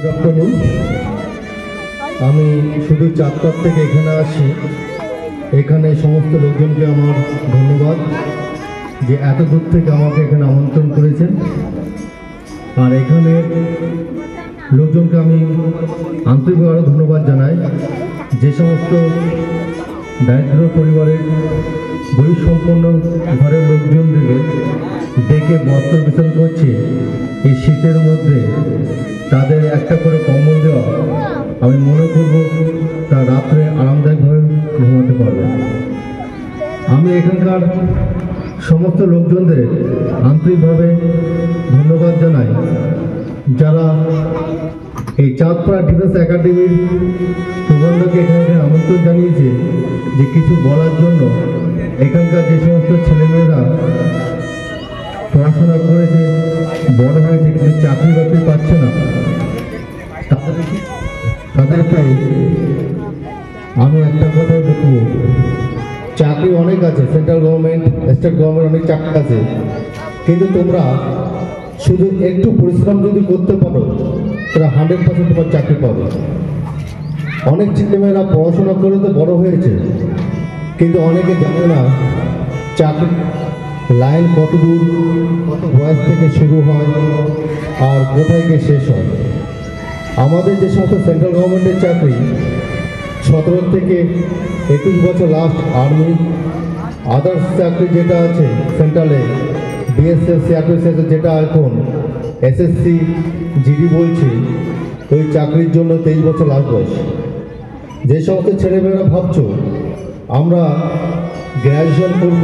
Good afternoon. আমি শুধু চাঁদপাড় থেকে এখানে আসি। এখানে সমস্ত লোকজনকে আমার ধন্যবাদ যে এত দূর থেকে আমাকে এখানে আমন্ত্রণ করেছেন। আর এখানে লোকজনকে আমি আন্তরিকভাবে আরও ধন্যবাদ জানাই, যে সমস্ত দারিদ্র পরিবারের গরিব সম্পন্ন ঘরের লোকজনদেরকে ডেকে বস্ত্র বিতরণ করছে এই শীতের মধ্যে। তাদের একটা করে কম্বল দেওয়া, আমি মনে করব তার রাত্রে আরামদায়কভাবে ঘুমাতে পারবে। আমি এখানকার সমস্ত লোকজনদের আন্তরিকভাবে ধন্যবাদ জানাই, যারা এই চাঁদপাড়া ডিফেন্স একাডেমির প্রবন্ধকে এখানে আমন্ত্রণ জানিয়েছে যে কিছু বলার জন্য। এখানকার যে সমস্ত ছেলেমেয়েরা পড়াশোনা করেছে, বড় হয়েছে, কিন্তু চাকরি বাকরি পাচ্ছে না, তাদেরকে আমি একটা কথা বলবো, চাকরি অনেক আছে, সেন্ট্রাল গভর্নমেন্ট, স্টেট গভর্নমেন্ট অনেক চাকরি আছে, কিন্তু তোমরা শুধু একটু পরিশ্রম যদি করতে পারো তারা 100% তোমার চাকরি পাবে। অনেক ছেলেমেয়েরা পড়াশোনা করে তো বড় হয়েছে, কিন্তু অনেকে জানে না চাকরি লাইন কত দূর, কত বয়স থেকে শুরু হয় আর কোথায় গিয়ে শেষ হয়। আমাদের যে সমস্ত সেন্ট্রাল গভর্নমেন্টের চাকরি 17 থেকে 21 বছর লাস্ট আর্মি, আদার্স চাকরি যেটা আছে সেন্ট্রালে বিএসএফ, সিআরপিএফ, যেটা এখন এসএসসি জিডি বলছি, ওই চাকরির জন্য 23 বছর লাস্ট বয়স। যে সমস্ত ছেলেমেয়েরা ভাবছো আমরা গ্র্যাজুয়েশন করব,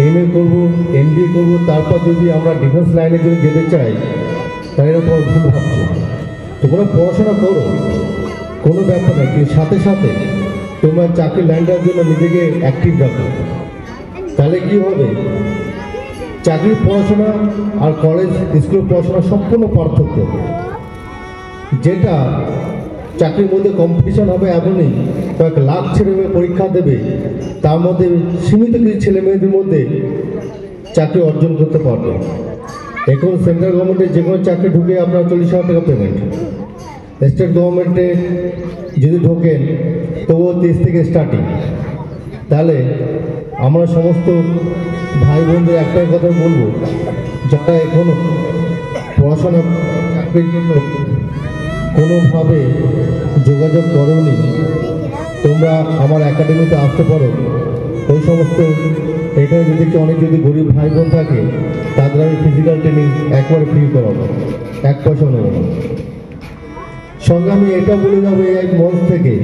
এমএ করব, এমবিএ করব, তারপর যদি আমরা ডিফেন্স লাইনে যদি যেতে চাই, তাহলে এরা তোমার ভুল ভাবছো। তোমরা পড়াশোনা করো, কোনো ব্যাপার নেই, কিন্তু সাথে সাথে তোমরা চাকরি লাইনটার জন্য নিজেকে অ্যাক্টিভ রাখো। তাহলে কি হবে, চাকরির পড়াশোনা আর কলেজ স্কুল পড়াশোনা সম্পূর্ণ পার্থক্য। যেটা চাকরির মধ্যে কম্পিটিশন হবে এমনই কয়েক লাখ ছেলেমেয়ে পরীক্ষা দেবে, তার মধ্যে সীমিত কিছু ছেলেমেয়েদের মধ্যে চাকরি অর্জন করতে পারবে। এখন সেন্ট্রাল গভর্নমেন্টের যে কোনো চাকরি ঢুকে আপনার 40,000 টাকা পেমেন্ট, স্টেট গভর্নমেন্টে যদি ঢোকেন তবুও 30 থেকে স্টার্টিং। তাহলে আমরা সমস্ত ভাই বোনদের একটাই কথা বলবো, যারা এখনও পড়াশোনা চাকরির জন্য কোনোভাবে যোগাযোগ করোনি, তোমরা আমার একাডেমিতে আসতে পারো। ওই সমস্ত এখানে যদি অনেক যদি গরিব ভাই বোন থাকে, তাদের আমি ফিজিক্যাল ট্রেনিং একবারে ফ্রি করাবো, 1 পয়সা নেব না। সঙ্গে আমি এটা বলে যাবো এই মঞ্চ থেকে,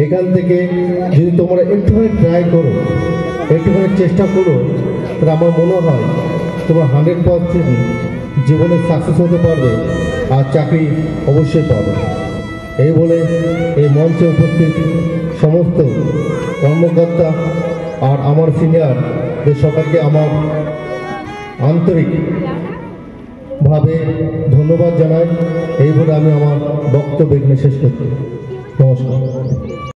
এখান থেকে যদি তোমরা একটুখানি ট্রাই করো, একটুখানি চেষ্টা করো, তাহলে আমার মনে হয় তোমরা 100% জীবনে সাকসেস হতে পারবে আর চাকরি অবশ্যই পাবে। এই বলে এই মঞ্চে উপস্থিত সমস্ত কর্মকর্তা আর আমার সিনিয়রদের সবাইকে আমার আন্তরিকভাবে ধন্যবাদ জানাই। এই বলে আমি আমার বক্তব্য এখানে শেষ করছি। নমস্কার।